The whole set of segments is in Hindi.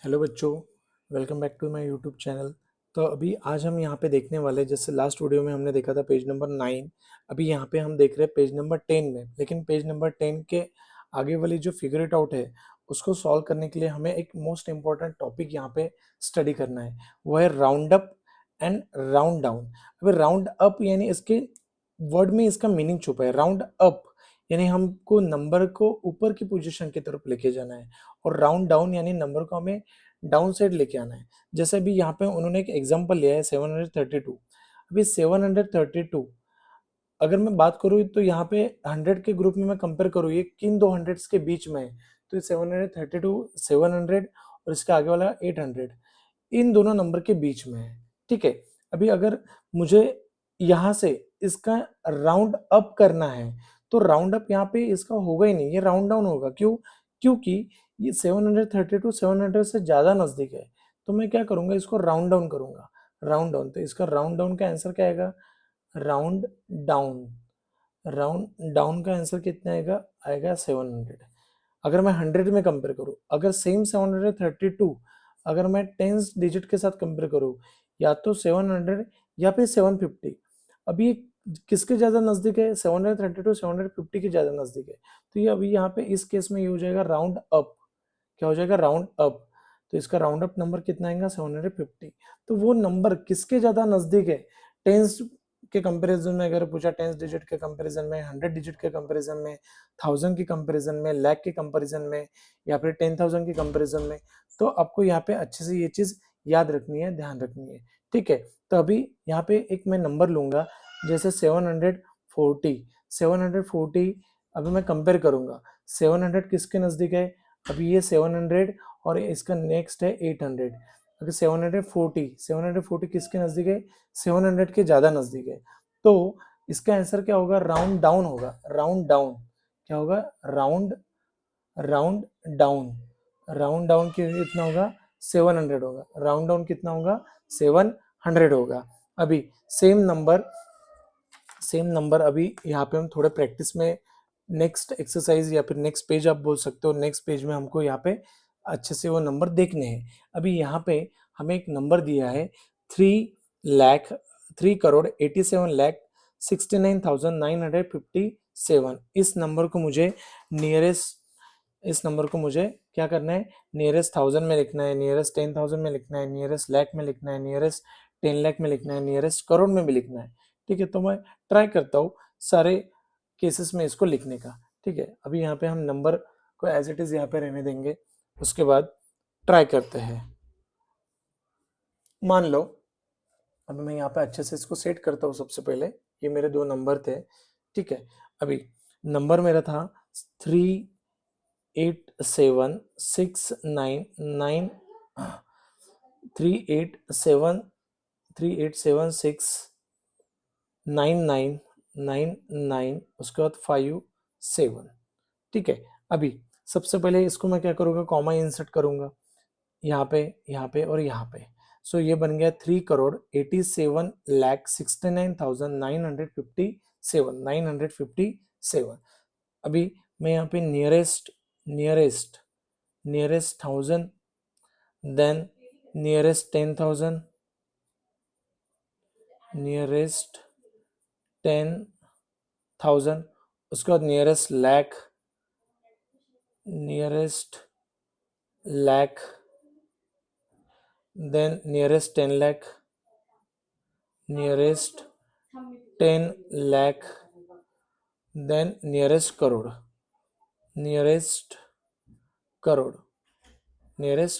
हेलो बच्चों, welcome back to my YouTube channel. तो अभी आज हम यहाँ पे देखने वाले, जैसे लास्ट वीडियो में हमने देखा था पेज नंबर 9। अभी यहाँ पे हम देख रहे हैं पेज नंबर 10 में, लेकिन पेज नंबर 10 के आगे वाली जो फिगर इट आउट है उसको सॉल्व करने के लिए हमें एक मोस्ट इंपॉर्टेंट टॉपिक यहाँ पे स्टडी करना है, वो है round up and round down. अभी राउंड अप यानी इसके वर्ड में इसका मीनिंग छुपा है। राउंड अप यानी हमको नंबर को ऊपर की पोजीशन की तरफ लेके जाना है, और राउंड डाउन यानी नंबर को हमें डाउन साइड लेके आना है। जैसे अभी यहाँ पे उन्होंने एक एग्जांपल लिया है 732। अभी 732 अगर मैं बात करूँ तो यहाँ पे 100 के ग्रुप में मैं कंपेयर करूँ, ये किन दो हंड्रेड्स के बीच में है, तो 732 700 और इसके आगे वाला 800 इन दोनों नंबर के बीच में है। ठीक है, अभी अगर मुझे यहाँ से इसका राउंड अप करना है तो राउंड अप यहाँ पे इसका होगा ही नहीं, ये राउंड डाउन होगा। क्यों? क्योंकि ये 732 700 से ज्यादा नजदीक है, तो मैं क्या करूंगा, इसको राउंड डाउन करूंगा। राउंड डाउन, तो इसका राउंड डाउन का आंसर क्या आएगा? Round down. राउंड डाउन का आंसर कितना आएगा? आएगा 700। अगर मैं 100 में कंपेयर करूं, अगर सेम 732 अगर मैं टेंस डिजिट के साथ कंपेयर करूं, या तो 700 या फिर 750, अभी ये किसके ज्यादा नजदीक है? 732 750 के ज्यादा नजदीक है। तो ये अभी यहाँ पे इस केस में ये हो जाएगा राउंड अप। क्या हो जाएगा? Round up. तो इसका राउंड अप नंबर कितना आएगा? 750। तो वो नंबर किसके ज्यादा नजदीक है? टेंस के कंपैरिजन में अगर पूछा, टेंस डिजिट के कंपैरिजन में, 100 डिजिट के कंपैरिजन में, 1000 की कंपैरिजन में, लाख के कंपैरिजन में, या फिर 10,000 की कंपैरिजन में, तो आपको यहाँ पे अच्छे से ये चीज याद रखनी है, ध्यान रखनी है। ठीक है, तो अभी यहाँ पे एक मैं नंबर लूंगा, जैसे 740। 740 अभी मैं कंपेयर करूंगा, 700 किसके नजदीक है? अभी ये 700 और इसका नेक्स्ट है 800। अगर 740 किसके नजदीक है? 700 के ज्यादा नजदीक है। तो इसका आंसर क्या होगा? राउंड डाउन होगा। राउंड डाउन क्या होगा? Round round down. Round down कितना होगा? 700 होगा। राउंड डाउन कितना होगा? 700 होगा। अभी सेम नंबर अभी यहाँ पे हम थोड़े प्रैक्टिस में, नेक्स्ट एक्सरसाइज या फिर नेक्स्ट पेज आप बोल सकते हो, नेक्स्ट पेज में हमको यहाँ पे अच्छे से वो नंबर देखने हैं। अभी यहाँ पे हमें एक नंबर दिया है 3 लाख 3 करोड़ 87 लाख 69,957। इस नंबर को मुझे क्या करना है? नियरेस्ट 1000 में लिखना है, नियरेस्ट 10,000 में लिखना है, नियरेस्ट लाख में लिखना है, नियरेस्ट 10 लाख में लिखना है, नियरेस्ट करोड़ में भी लिखना है। ठीक है, तो मैं ट्राई करता हूँ सारे केसेस में इसको लिखने का। ठीक है, अभी यहाँ पे हम नंबर को एज इट इज यहाँ पे रहने देंगे, उसके बाद ट्राई करते हैं। मान लो अभी मैं यहाँ पे अच्छे से इसको सेट करता हूँ। सबसे पहले ये मेरे दो नंबर थे। ठीक है, अभी नंबर मेरा था 38769 387 3876 9999, उसके बाद 57। ठीक है, अभी सबसे पहले इसको मैं क्या करूँगा? कॉमा इंसर्ट करूंगा यहाँ पे और यहाँ पे। सो ये बन गया 3 करोड़ 87 लाख 69,957 अभी मैं यहाँ पे नियरेस्ट 1000, देन नियरेस्ट 10,000, नियरेस्ट 10,000, उसके बाद nearest lakh, then nearest 10 lakh, nearest 10 lakh, then nearest crore nearest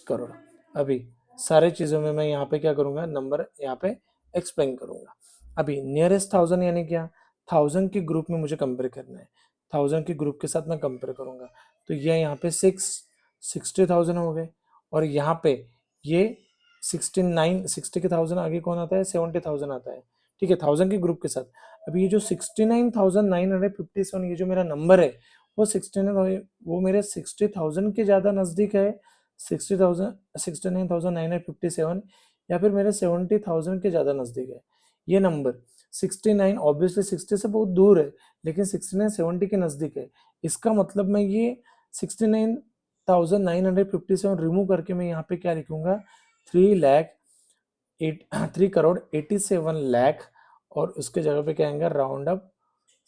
crore. अभी सारे चीजों में मैं यहाँ पे क्या करूंगा? नंबर यहाँ पे एक्सप्लेन करूंगा। अभी नियरेस्ट 1000 यानी क्या? 1000 के ग्रुप में मुझे कंपेयर करना है, 1000 के ग्रुप के साथ मैं कंपेयर करूंगा। तो ये यहाँ पे 60,000 हो गए, और यहाँ पे ये 60 के 1000 आगे कौन आता है? 70,000 आता है। ठीक है, 1000 के ग्रुप के साथ। अभी ये जो 69,957 ये जो मेरा नंबर है, वो 69 वो मेरे 60,000 के ज्यादा नजदीक है, 69,957, या फिर मेरे 70,000 के ज्यादा नजदीक है। ये नंबर 69 ऑब्वियसली 60 से बहुत दूर है, लेकिन 69 70 के नजदीक है। इसका मतलब मैं ये 3957 रिमूव करके मैं यहाँ पे क्या लिखूंगा, 3,87,00,000 और उसके जगह पे क्या आएगा, राउंड अप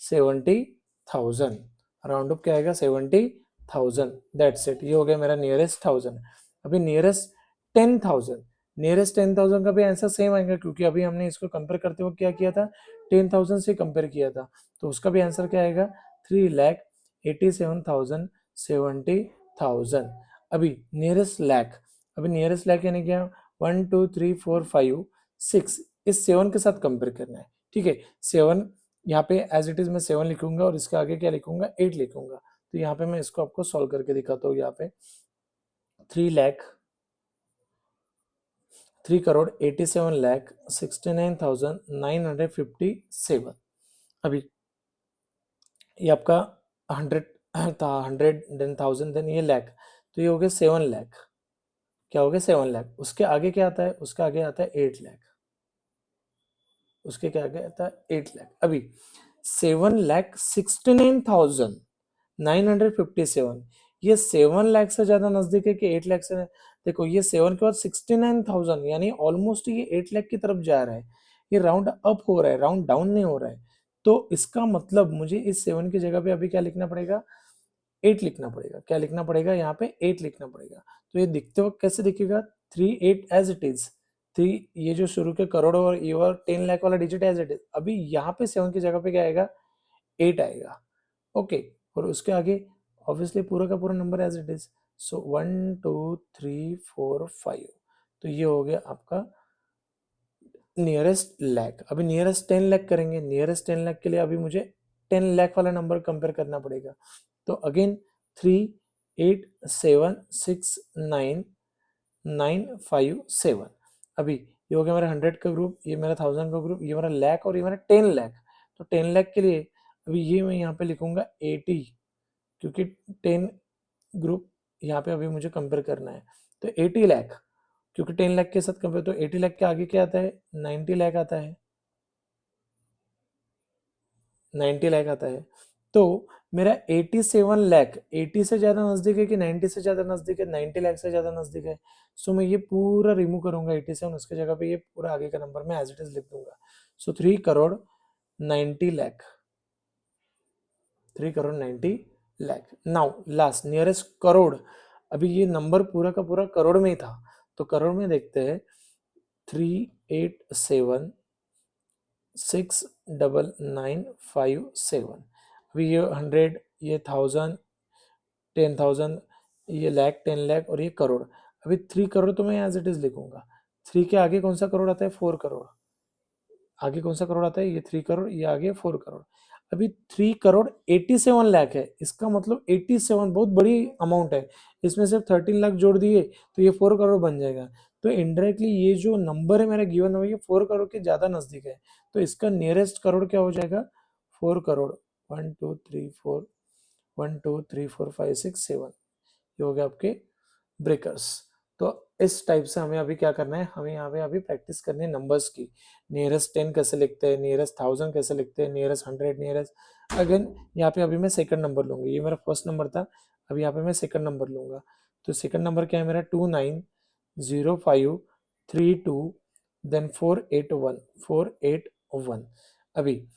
70,000, राउंड अप क्या आएगा 70,000, दैट्स इट। ये हो गया मेरा नियरेस्ट 1000। अभी नियरेस्ट 10,000, नियरेस्ट 10,000 का भी आंसर सेम आएगा, क्योंकि अभी हमने इसको कंपेयर करते हुए क्या किया था, 10,000 से कंपेयर किया था, तो उसका भी आंसर क्या आएगा, 3,87,000, 70,000। अभी नियरेस्ट लैख, अभी नियरेस्ट लैख यानी क्या, 1 2 3 4 5 6, इस 7 के साथ कंपेयर करना है, ठीक है। 7 यहाँ पे एज इट इज मैं 7 लिखूंगा और इसके आगे क्या लिखूंगा, 8 लिखूंगा। तो यहाँ पे मैं इसको आपको सॉल्व करके दिखाता हूँ। यहाँ पे 3,87,69,957। अभी ये आपका 100 था, 100 देन 1000 देन ये लैख, तो ये हो गया 7 लाख। क्या हो गया, 7 लाख। उसके आगे क्या आता है, उसके आगे आता है 8 लाख, उसके क्या आगे आता है 8 लाख। अभी 7,69,957, ये 7 लाख से ज्यादा नजदीक है कि 8 लाख से। देखो ये 7 के बाद 69,000 यानी ऑलमोस्ट ये 8 लाख की तरफ जा रहा है। ये राउंड अप हो रहा है, राउंड डाउन नहीं हो रहा है। तो इसका मतलब मुझे इस 7 की जगह पे अभी क्या लिखना पड़ेगा, 8 लिखना पड़ेगा। क्या लिखना पड़ेगा, यहाँ पे 8 लिखना पड़ेगा। तो ये दिखते वक्त कैसे दिखेगा, 3 8 एज इट इज, 3 ये जो शुरू के करोड़ और ये और 10 लाख वाला डिजिट एज इट इज। अभी यहाँ पे 7 की जगह पे क्या आएगा, 8 आएगा, ओके। और उसके आगे ऑब्वियसली पूरा का पूरा number as it is. So 1 2 3 4 5, तो ये हो गया आपका नियरेस्ट लैख। अभी नियरेस्ट 10 लाख करेंगे, नियरेस्ट 10 लाख के लिए अभी मुझे 10 लाख वाला नंबर कंपेयर करना पड़ेगा। तो अगेन 3,8,7,6,9,9,5,7। अभी ये हो गया मेरा 100 का ग्रुप, ये मेरा 1000 का ग्रुप, ये मेरा लाख और ये मेरा 10 लाख। तो 10 लाख के लिए अभी ये मैं यहाँ पे लिखूंगा 80, क्योंकि 10 ग्रुप यहाँ पे अभी मुझे कंपेयर करना है। तो 80 लाख, क्योंकि 10 लाख के साथ कंपेयर, तो 80 लाख के आगे क्या आता है, 90 लाख आता है, 90 लाख आता है। तो मेरा 87 लाख 80 से ज्यादा नजदीक है कि 90 से ज्यादा नजदीक है, 90 लाख से ज्यादा नजदीक है। सो मैं ये पूरा रिमूव करूंगा 87, उसके जगह पे ये पूरा आगे का नंबर मैं एज इट इज लिख दूंगा। सो 3,90,00,000, 3,90,00,000। Now last nearest crore. अभी ये नंबर पूरा का पूरा करोड़ में ही था, तो करोड़ में देखते हैं, 3,87,6,9,9,5,7। अभी ये 100, ये 1000, 10,000, ये लाख, 10 लाख और ये करोड़। अभी 3 करोड़ तो मैं एज इट इज लिखूंगा। 3 के आगे कौन सा करोड़ आता है, 4 करोड़। आगे कौन सा करोड़ आता है, ये 3 करोड़, ये आगे 4 करोड़। अभी 3,87,00,000 है, इसका मतलब 87 बहुत बड़ी अमाउंट है। इसमें सिर्फ 13 लाख जोड़ दिए तो ये 4 करोड़ बन जाएगा। तो इनडायरेक्टली ये जो नंबर है मेरा गिवन नंबर, ये 4 करोड़ के ज्यादा नजदीक है। तो इसका नियरेस्ट करोड़ क्या हो जाएगा, 4 करोड़। 1 2 3 4, 1 2 3 4 5 6 7, ये हो गया आपके ब्रेकर्स। तो इस टाइप से हमें अभी क्या करना है, हमें यहाँ पे अभी प्रैक्टिस करनी है नंबर्स की। नियरेस्ट 10 कैसे लिखते हैं, नियरेस्ट 1000 कैसे लिखते हैं, नियरेस्ट 100, नियरेस्ट। अगेन यहाँ पे अभी मैं सेकंड नंबर लूंगा, ये मेरा फर्स्ट नंबर था, अभी यहाँ पे मैं सेकंड नंबर लूंगा। तो सेकंड नंबर क्या है मेरा, 29,05,32, देन 481। अभी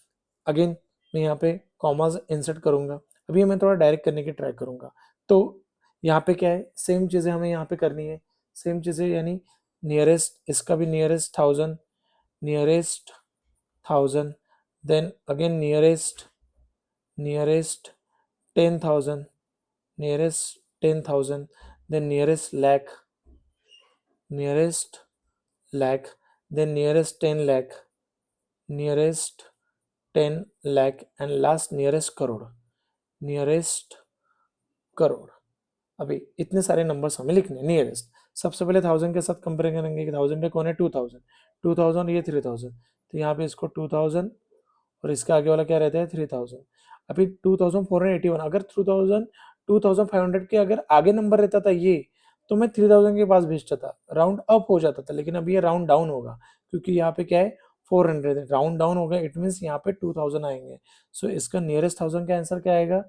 अगेन मैं यहाँ पे कॉमास इंसर्ट करूंगा। अभी मैं थोड़ा डायरेक्ट करने की ट्राई करूंगा। तो यहाँ पे क्या है, सेम चीजें हमें यहाँ पे करनी है, सेम चीजें यानी नियरेस्ट, इसका भी nearest 1000, nearest 1000, then again nearest, nearest 10,000, nearest 10,000, then nearest lakh, nearest lakh, then nearest 10 lakh, nearest 10 lakh and last nearest crore, nearest crore. अभी इतने सारे नंबर्स हमें लिखने नियरेस्ट। सबसे पहले 1000 के साथ कंपेयर करेंगे कि 1000 पे कौन है, 2000, 2000 ये 3000, तो यहाँ पे इसको 2000 और इसका आगे वाला क्या रहता है 3000। अभी 2481, अगर 2500 के अगर आगे नंबर रहता था ये, तो मैं 3000 के पास भेजता था, राउंड अप हो जाता था। लेकिन अभी ये राउंड डाउन होगा, क्योंकि यहाँ पे क्या है 400 है, राउंड डाउन होगा, इट मीन यहाँ पे 2000 आएंगे। सो इसका नियरेस्ट 1000 का आंसर क्या आएगा,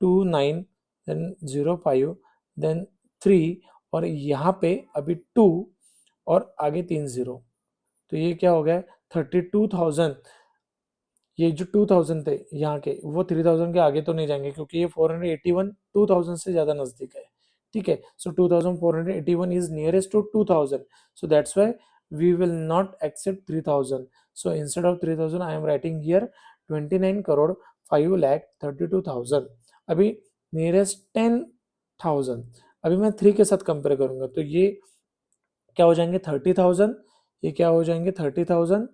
29, then 05, देन 3 और यहाँ पे अभी 2 और आगे 3 जीरो, तो ये क्या हो गया 32,000। ये जो 2000 थे यहाँ के वो 3000 के आगे तो नहीं जाएंगे क्योंकि ये 481 2000 से ज्यादा नजदीक है। ठीक है, so 2481 is nearest to 2000, so that's why we will not accept 3000। So instead of 3000 I am writing here 29 crore 5 lakh 32,000। अभी नियरेस्ट 10,000, अभी मैं 3 के साथ कंपेयर करूंगा तो ये क्या हो जाएंगे 30,000, ये क्या हो जाएंगे 30,000,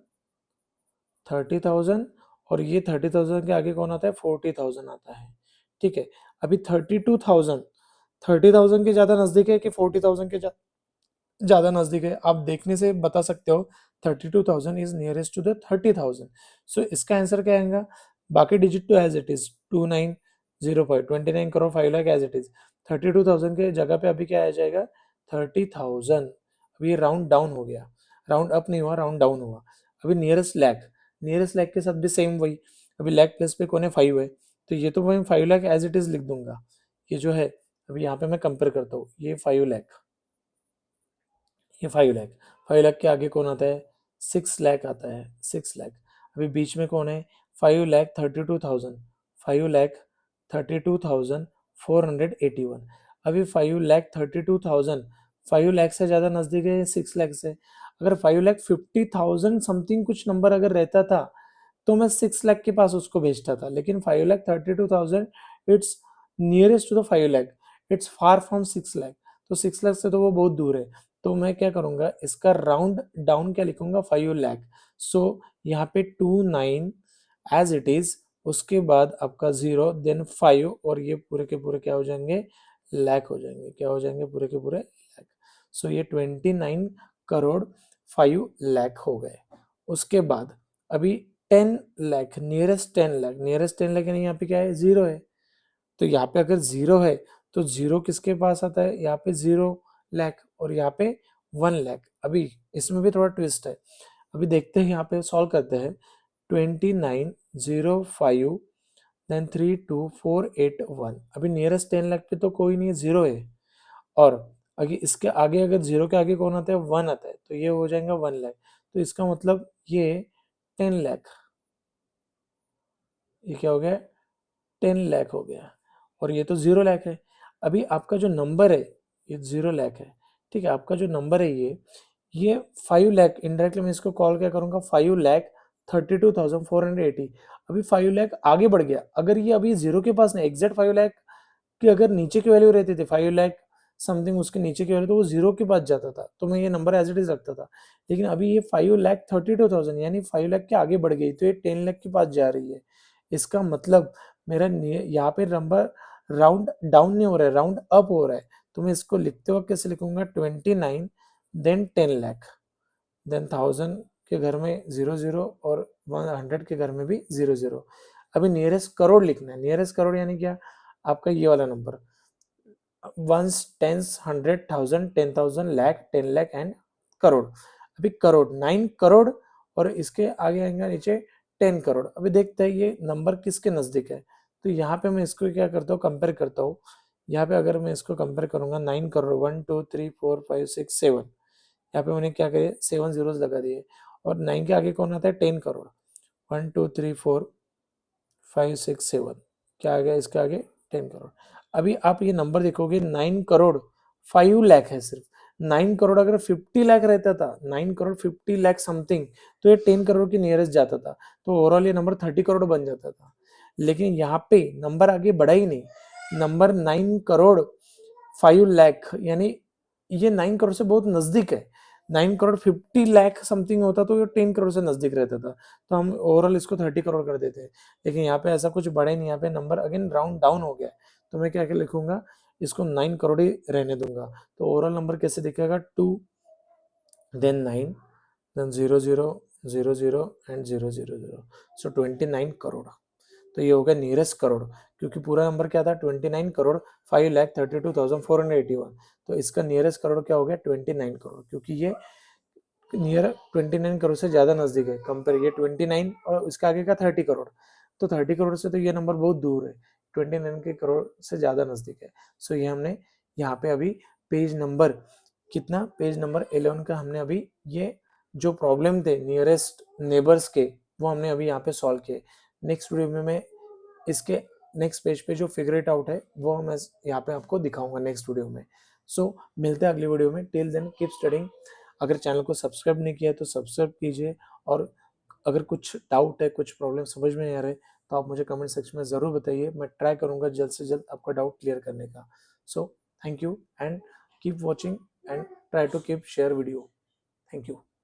30,000, और ये 30,000 के आगे कौन आता है 40,000 आता है। ठीक है, अभी 32,000 30,000 के ज्यादा नजदीक है कि 40,000 के ज्यादा नजदीक है, आप देखने से बता सकते हो 32,000 इज नियरेस्ट टू द 30,000। सो इसका आंसर क्या आएगा, बाकी डिजिट तो as it is 2905 29 crore 5 lakh as it is, 32,000 के जगह पे अभी क्या आ जाएगा 30,000। अभी ये राउंड डाउन हो गया, राउंड अप नहीं हुआ राउंड डाउन हुआ। अभी नियरेस्ट लैख, नियरेस्ट लैख के साथ भी सेम वही, अभी लैख प्लस पे कौन है 5 है, तो ये तो मैं 5 लाख एज इट इज लिख दूंगा। ये जो है अभी यहाँ पे मैं कंपेयर करता हूँ, ये 5 लाख, ये 5 लाख, 5 लाख के आगे कौन आता है 6 लाख आता है, 6 लाख। अभी बीच में कौन है 5,32,000, 5,32,481। अभी 5,32,000 5 लाख से ज्यादा नजदीक है 6 लाख से। अगर 5,50,000 समथिंग कुछ नंबर अगर रहता था तो मैं 6 लाख के पास उसको भेजता था, लेकिन 5,32,000 it's nearest to the 5 lakh, it's far from 6 lakh, तो 6 लाख से तो वो बहुत दूर है। तो मैं क्या करूंगा इसका राउंड डाउन क्या लिखूंगा 5 लाख। सो यहाँ पे 29 एज इट इज, उसके बाद आपका 0 देन 5 और ये पूरे के पूरे क्या हो जाएंगे लाख हो जाएंगे, क्या हो जाएंगे पूरे के पूरे लाख। सो ये 29 करोड़ 5 लाख हो गए। उसके बाद अभी 10 लाख, नियरेस्ट 10 लाख, नियरेस्ट 10 लाख यानी यहाँ पे क्या है 0 है, तो यहाँ पे अगर 0 है तो 0 किसके पास आता है यहाँ पे 0 लाख और यहाँ पे 1 लाख। अभी इसमें भी थोड़ा ट्विस्ट है, अभी देखते हैं यहाँ पे सॉल्व करते हैं। 2905 देन 32481, अभी नियरेस्ट 10 लाख पे तो कोई नहीं है 0 है, और अगर इसके आगे अगर 0 के आगे कौन आता है 1 आता है, तो ये हो जाएगा 1 लाख। तो इसका मतलब ये 10 लाख, ये क्या हो गया 10 लाख हो गया, और ये तो 0 लाख है। अभी आपका जो नंबर है ये 0 लाख है। ठीक है, आपका जो नंबर है ये 5 लाख, इनडायरेक्टली मैं इसको कॉल क्या करूंगा 5,32,480। अभी 5 लाख आगे बढ़ गया, अगर ये अभी 0 के पास नहीं एग्जैक्ट 5 लाख कि अगर नीचे की वैल्यू रहती थी 5 लाख समथिंग उसके नीचे की वैल्यू, तो वो 0 के पास जाता था तो मैं ये नंबर एज इट इज रखता था। लेकिन अभी ये 5,32,000 यानी 5 लाख के आगे बढ़ गई, तो ये 10 लाख के पास जा रही है। इसका मतलब मेरा यहाँ पे नंबर राउंड डाउन नहीं हो रहा है, राउंड अप हो रहा है। तो मैं इसको लिखते वक्त कैसे लिखूंगा 29 देन 10 लाख देन 1000 के घर में 0 0 और 100 के घर में भी 0 0। अभी नियरेस्ट करोड़ लिखना है, नियरेस्ट करोड़ यानी क्या आपका ये वाला number, ones tens 100,000 10,000 lakh 10 lakh and crore. अभी करोड़ 9 करोड़ और इसके आगे आएगा नीचे 10 करोड़। अभी देखते हैं ये नंबर किसके नजदीक है, तो यहाँ पे मैं इसको क्या करता हूँ कंपेयर करता हूँ। यहाँ पे अगर मैं इसको कंपेयर करूंगा 9 करोड़ 1 2 3 4 5 6 7, यहाँ पे मैंने क्या करे 7 जीरोस लगा दिए, और 9 के आगे कौन आता है 10 करोड़, 1 2 3 4 5 6 7, क्या आ गया इसके आगे 10 करोड़। अभी आप ये नंबर देखोगे 9 करोड़ 5 लाख है सिर्फ, 9 करोड़ अगर 50 लाख रहता था 9 करोड़ 50 लाख समथिंग, तो ये 10 करोड़ के नियरेस्ट जाता था, तो ओवरऑल ये नंबर 30 करोड़ बन जाता था। लेकिन यहाँ पे नंबर आगे बढ़ा ही नहीं, नंबर 9 करोड़ 5 लाख यानी ये 9 करोड़ से बहुत नजदीक है। 9 करोड़ 50 लाख समथिंग होता तो ये 10 करोड़ से नजदीक रहता था, तो हम ओवरऑल इसको 30 करोड़ कर देते हैं। लेकिन यहाँ पे ऐसा कुछ बढ़े नहीं, यहाँ पे नंबर अगेन राउंड डाउन हो गया, तो मैं क्या क्या लिखूंगा इसको 9 करोड़ ही रहने दूंगा। तो ओवरऑल नंबर कैसे दिखेगा 2 देन 9 देन 0 0 0 0 एंड 0 0 0, सो 29 करोड़। तो ये हो गया नियरेस्ट करोड़, क्योंकि पूरा नंबर क्या था 29 करोड़ 5,32,481, तो इसका नियरेस्ट करोड़ क्या हो गया 29 करोड़, क्योंकि ये नियर 29 करोड़ से ज्यादा नजदीक है। कंपेयर ये 29 और इसके आगे का 30 करोड़, तो 30 करोड़ से तो ये नंबर बहुत दूर है, 29 के करोड़ से ज्यादा नजदीक है। सो ये हमने यहाँ पे अभी पेज नंबर कितना, पेज नंबर 11 का हमने अभी ये जो प्रॉब्लम थे नियरेस्ट नेबर्स के वो हमने अभी यहाँ पे सॉल्व किए। नेक्स्ट वीडियो में मैं इसके नेक्स्ट पेज पे जो फिगर इट आउट है वो मैं यहाँ पे आपको दिखाऊंगा नेक्स्ट वीडियो में। सो मिलते हैं अगली वीडियो में। Till then keep studying. अगर चैनल को सब्सक्राइब नहीं किया है तो सब्सक्राइब कीजिए, और अगर कुछ डाउट है, कुछ प्रॉब्लम समझ में नहीं आ रहे तो आप मुझे कमेंट सेक्शन में ज़रूर बताइए। मैं ट्राई करूँगा जल्द से जल्द आपका डाउट क्लियर करने का। So thank you and keep watching and try to keep share video. Thank you.